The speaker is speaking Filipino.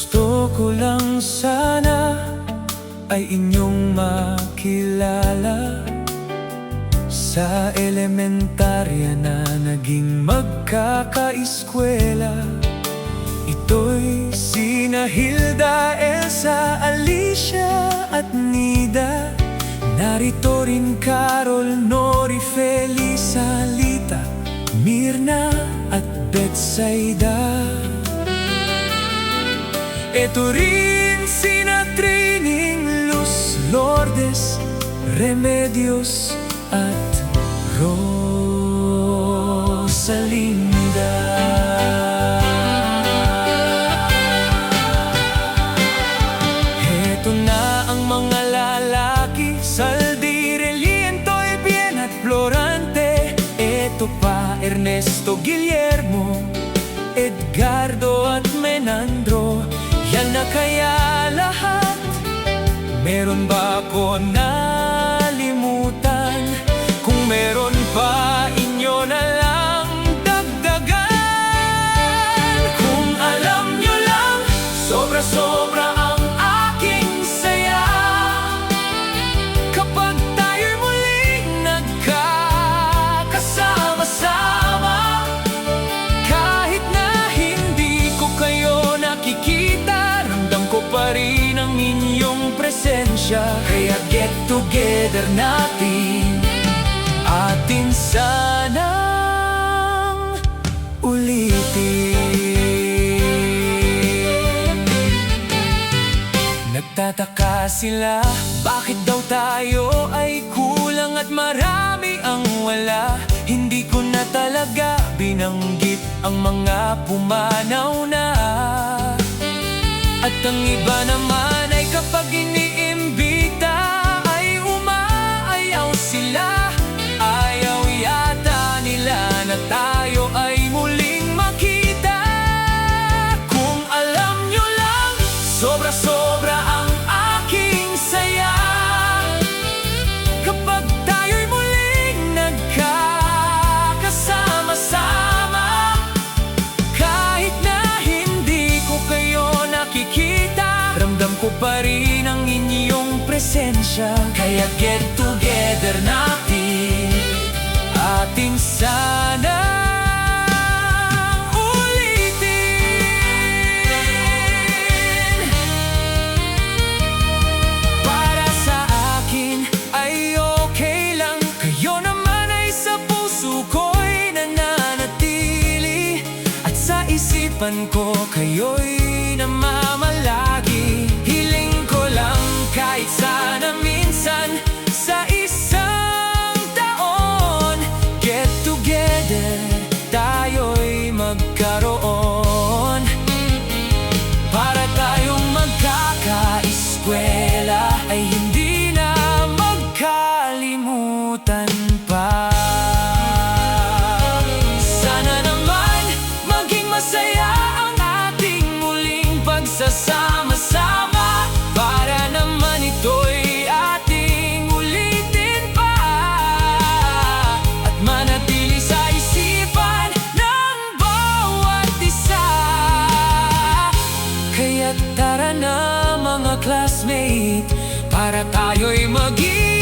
Gusto ko lang sana ay inyong makilala. Sa elementarya na naging magkakaeskwela, ito'y sina Hilda, Elsa, Alicia at Nida. Narito rin Carol, Nori, Felisa, Lita, Mirna at Betsaida. Ito rin sina Trining, Luz, Lourdes, Remedios at Rosalinda. Heto na ang mga lalaki, Saldi, Relientoy, Bien at Florante. Eto pa Ernesto, Guillermo, Edgardo at Menandro. Yan na kaya lahat? Meron ba ako nalimutan? Kung meron pa, inyo na lang dagdagan. Kung alam nyo lang, sobra-sobra ang aking saya kapag tayo'y muling nagkakasama-sama. Kahit na hindi ko kayo nakikita, ramdam ko pa rin ang inyong presensya. Kaya get together natin, atin sanang ulitin. Nagtataka sila, bakit daw tayo ay kulang at marami ang wala. Hindi ko na talaga binanggit ang mga pumanaw na. At ang iba naman ay kapag iniimbita ay umaayaw sila. Ayaw yata nila na tayo ay muling makita. Kung alam nyo lang, sobra-sobra ang aking saya kapag tayo'y muling nagkakasama-sama. Kahit na hindi ko kayo nakikita, ramdam ko pa rin ang inyong presensya. Kaya get together natin, atin sanang ulitin. Para sa akin ay okay lang, kayo naman ay sa puso ko'y nananatili. At sa isipan ko kayo'y namamalagi. Hiling ko lang kahit sana minsan sa isang taon, get together, tayo'y magkaroon. Para tayong magkakaeskwela ay hindi na magkalimutan pa. Sana naman maging masaya ang ating muling pagsasama-sama. Para naman ito'y ating ulitin pa at manatili sa isipan ng bawat isa. Kaya tara na mga classmate, para tayo'y maging